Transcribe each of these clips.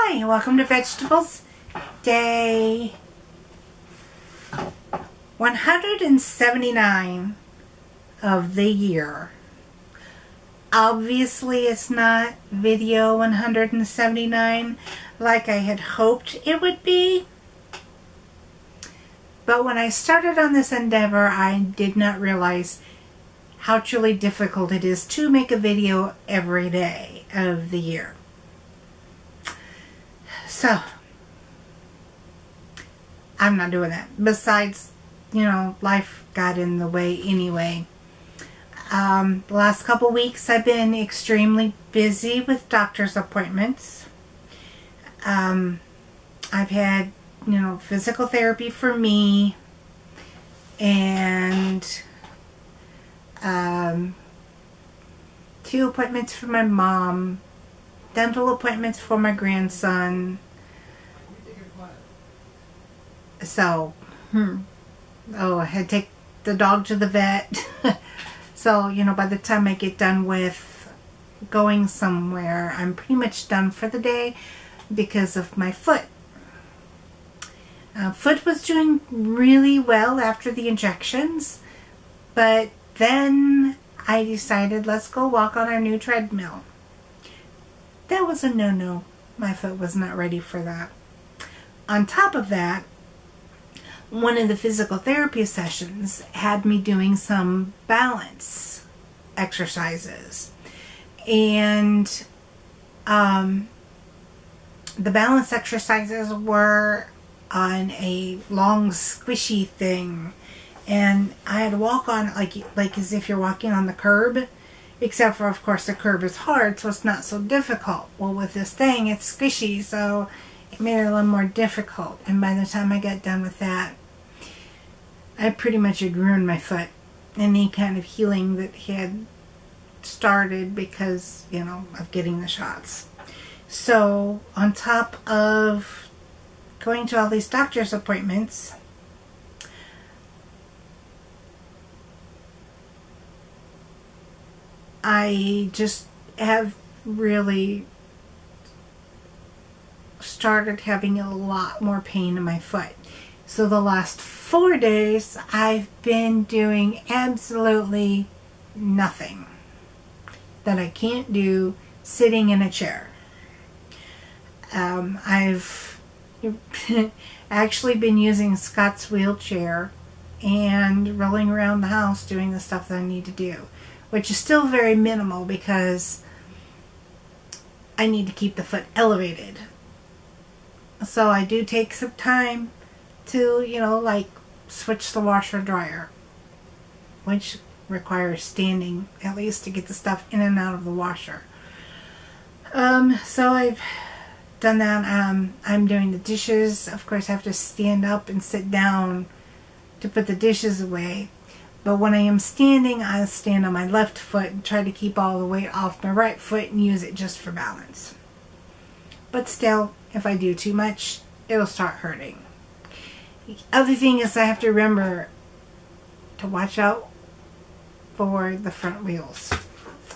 Hi, welcome to Vegetables Day 179 of the year. Obviously, it's not video 179 like I had hoped it would be. But when I started on this endeavor, I did not realize how truly difficult it is to make a video every day of the year. So, I'm not doing that. Besides, life got in the way anyway. The last couple weeks I've been extremely busy with doctor's appointments. I've had, physical therapy for me and 2 appointments for my mom, dental appointments for my grandson. So, I had to take the dog to the vet. So, by the time I get done with going somewhere, I'm pretty much done for the day because of my foot. Foot was doing really well after the injections, but then I decided, let's go walk on our new treadmill. That was a no-no. My foot was not ready for that. On top of that, one of the physical therapy sessions had me doing some balance exercises. And the balance exercises were on a long squishy thing. And I had to walk on like as if you're walking on the curb. Except for, of course, the curb is hard, so it's not so difficult. Well, with this thing, it's squishy, so it made it a little more difficult. And by the time I got done with that, I pretty much had ruined my foot. Any kind of healing that had started because, of getting the shots. So, on top of going to all these doctor's appointments, I just have really started having a lot more pain in my foot. So the last 4 days, I've been doing absolutely nothing that I can't do sitting in a chair. I've actually been using Scott's wheelchair and rolling around the house doing the stuff that I need to do, which is still very minimal because I need to keep the foot elevated. So I do take some time to, switch the washer dryer, which requires standing at least to get the stuff in and out of the washer. So I've done that. I'm doing the dishes. Of course, I have to stand up and sit down to put the dishes away. But when I am standing, I stand on my left foot and try to keep all the weight off my right foot and use it just for balance. But still, if I do too much, it'll start hurting. The other thing is I have to remember to watch out for the front wheels.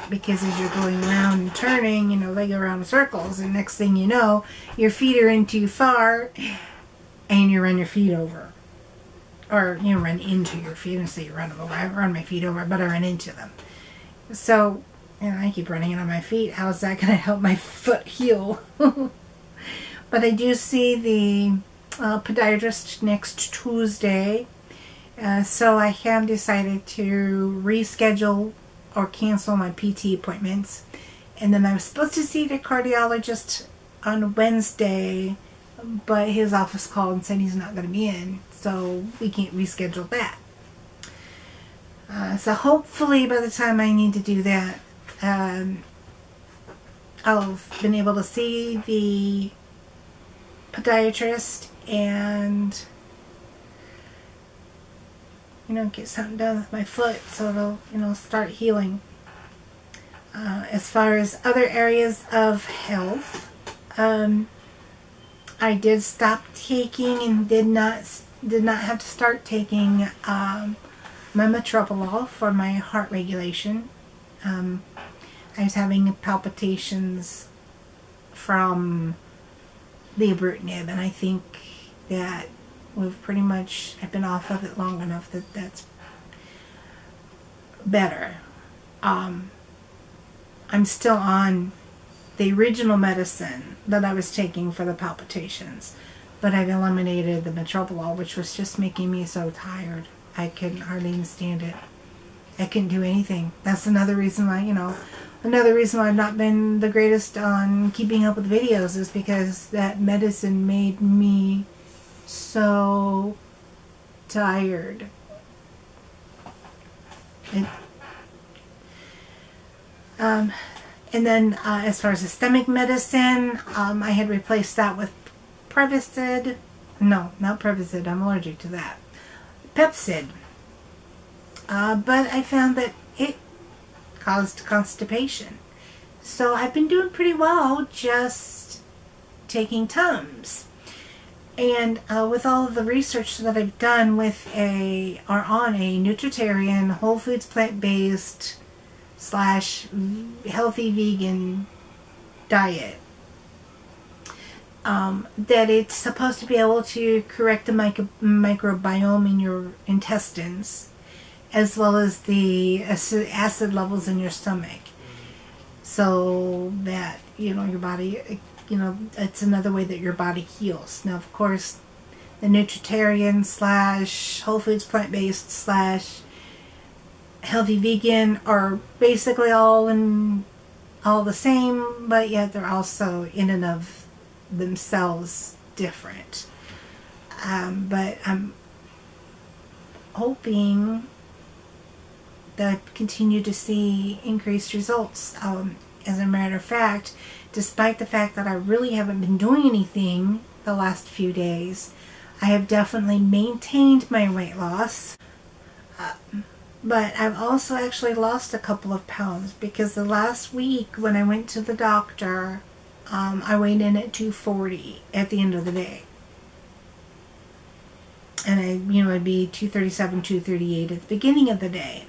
Because as you're going around and turning, they go around in circles. And next thing you know, your feet are in too far and you run your feet over. Or, run into your feet. And say you run them over. I run my feet over, but I run into them. So, I keep running on my feet. How is that going to help my foot heal? But I do see the podiatrist next Tuesday. So I have decided to reschedule or cancel my PT appointments. And then I was supposed to see the cardiologist on Wednesday, but his office called and said he's not going to be in. So we can't reschedule that. So hopefully by the time I need to do that, I'll have been able to see the podiatrist and get something done with my foot so it'll start healing. As far as other areas of health, I did stop taking and did not have to start taking my metoprolol for my heart regulation. I was having palpitations from the ibrutinib, and I think that I've been off of it long enough that that's better. I'm still on the original medicine that I was taking for the palpitations, but I've eliminated the metoprolol, which was just making me so tired. I couldn't hardly even stand it. I couldn't do anything. That's another reason why, I've not been the greatest on keeping up with videos, is because that medicine made me so tired. And then as far as the stomach medicine, I had replaced that with Prevacid. No, not Prevacid. I'm allergic to that. Pepcid. But I found that it caused constipation. So I've been doing pretty well just taking Tums. And with all of the research that I've done on a nutritarian, whole foods, plant-based / healthy vegan diet, that it's supposed to be able to correct the microbiome in your intestines, as well as the acid levels in your stomach, so that your body, it's another way that your body heals. Now, of course, the nutritarian / whole foods, plant-based / healthy vegan are basically all the same, but yet they're also in and of themselves different. But I'm hoping that I continue to see increased results. As a matter of fact, despite the fact that I really haven't been doing anything the last few days, I have definitely maintained my weight loss. But I've also actually lost a couple of pounds, because the last week when I went to the doctor, I weighed in at 240 at the end of the day. And I'd be 237, 238 at the beginning of the day.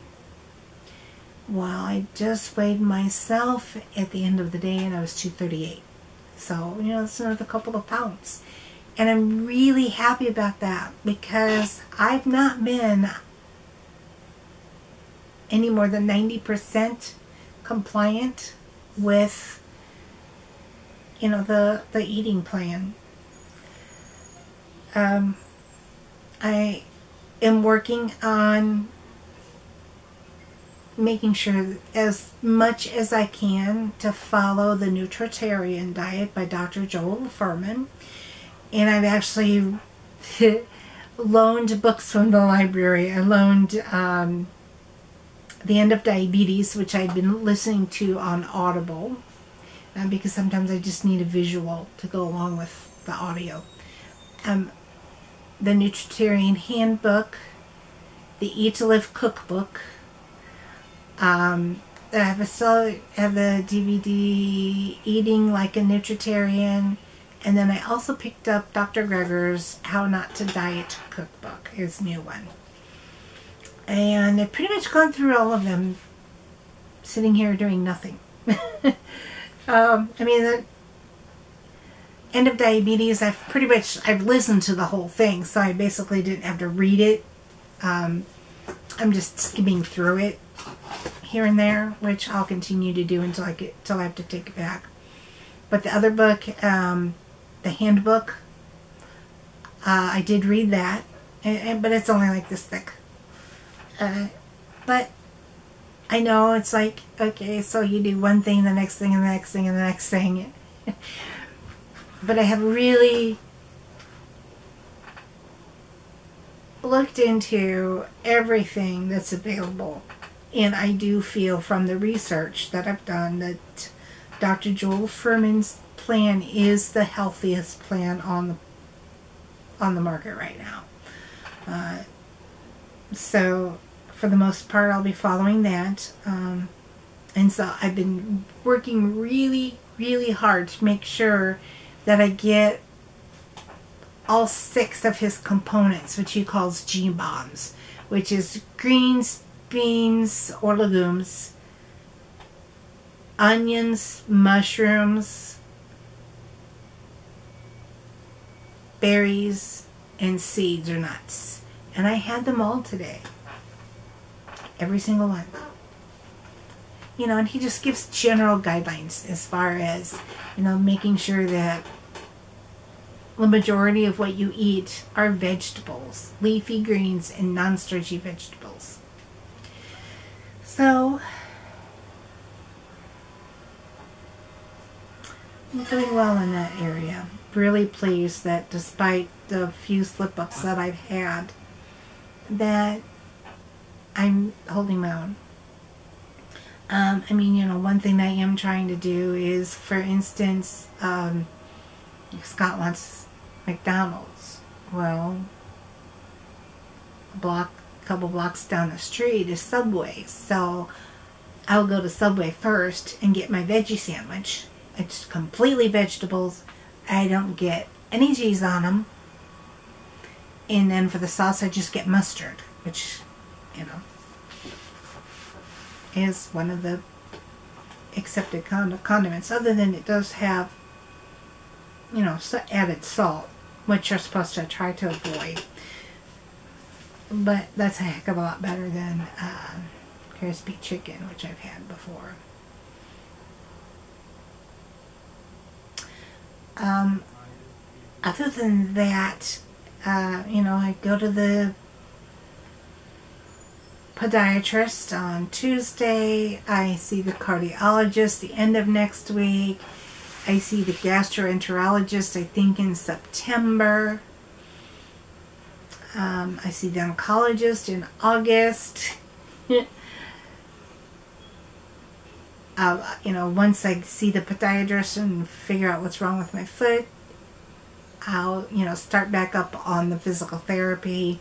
Well, I just weighed myself at the end of the day and I was 238. So, it's another couple of pounds. And I'm really happy about that, because I've not been any more than 90% compliant with, the eating plan. I am working on making sure as much as I can to follow the nutritarian diet by Dr. Joel Fuhrman. And I've actually loaned books from the library. I loaned The End of Diabetes, which I've been listening to on Audible, because sometimes I just need a visual to go along with the audio. The Nutritarian Handbook, the Eat to Live Cookbook. I have the DVD Eating Like a Nutritarian, and then I also picked up Dr. Greger's How Not to Diet Cookbook, his new one. And I've pretty much gone through all of them, sitting here doing nothing. The End of Diabetes, I've listened to the whole thing, so I basically didn't have to read it. I'm just skimming through it here and there, which I'll continue to do until I have to take it back. But the other book, the handbook, I did read that, but it's only like this thick. But I know it's like, okay, so you do one thing, the next thing, and the next thing, and the next thing. But I have really looked into everything that's available. And I do feel from the research that I've done that Dr. Joel Fuhrman's plan is the healthiest plan on the market right now. So for the most part, I'll be following that. And so I've been working really, really hard to make sure that I get all 6 of his components, which he calls G-bombs, which is greens, beans or legumes, onions, mushrooms, berries, and seeds or nuts. And I had them all today. Every single one. You know, and he just gives general guidelines as far as, you know, making sure that the majority of what you eat are vegetables, leafy greens, and non-starchy vegetables. So, I'm doing well in that area. Really pleased that despite the few slip-ups that I've had, that I'm holding my own. I mean, you know, one thing I am trying to do is, for instance, Scott wants McDonald's. Well, a couple blocks down the street is Subway. So I'll go to Subway first and get my veggie sandwich. It's completely vegetables. I don't get any cheese on them. And then for the sauce, I just get mustard, which, you know, is one of the accepted condiments. Other than it does have, you know, added salt, which you're supposed to try to avoid. But that's a heck of a lot better than crispy chicken, which I've had before. Other than that, you know, I go to the podiatrist on Tuesday. I see the cardiologist the end of next week. I see the gastroenterologist, I think, in September. I see the oncologist in August. You know, once I see the podiatrist and figure out what's wrong with my foot, I'll, you know, start back up on the physical therapy.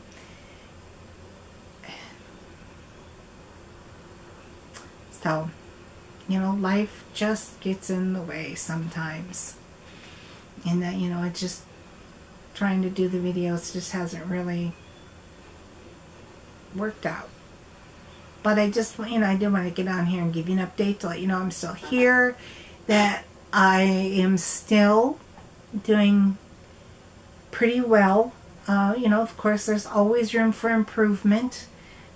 So, you know, life just gets in the way sometimes. And that, you know, it just, trying to do the videos just hasn't really worked out. But I just, you know, I did want to get on here and give you an update to let you know I'm still here, that I am still doing pretty well. You know, of course, there's always room for improvement,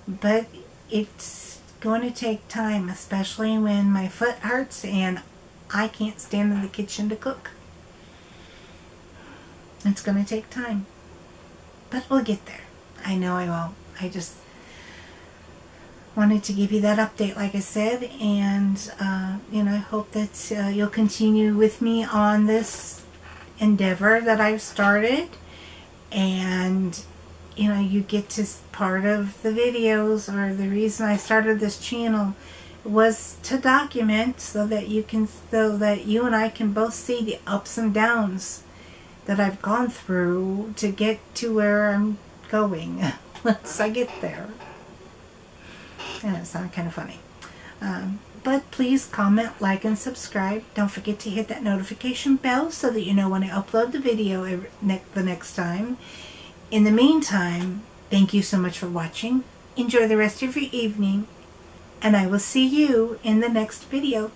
but it's going to take time, especially when my foot hurts and I can't stand in the kitchen to cook. It's going to take time, but we'll get there. I know I will. I just wanted to give you that update, like I said, and you know, I hope that you'll continue with me on this endeavor that I've started, and you know, you get to part of the videos, or the reason I started this channel was to document so that you and I can both see the ups and downs that I've gone through to get to where I'm going once I get there. And it sounded kind of funny. But please comment, like, and subscribe. Don't forget to hit that notification bell so that you know when I upload the video the next time. In the meantime, thank you so much for watching. Enjoy the rest of your evening, and I will see you in the next video.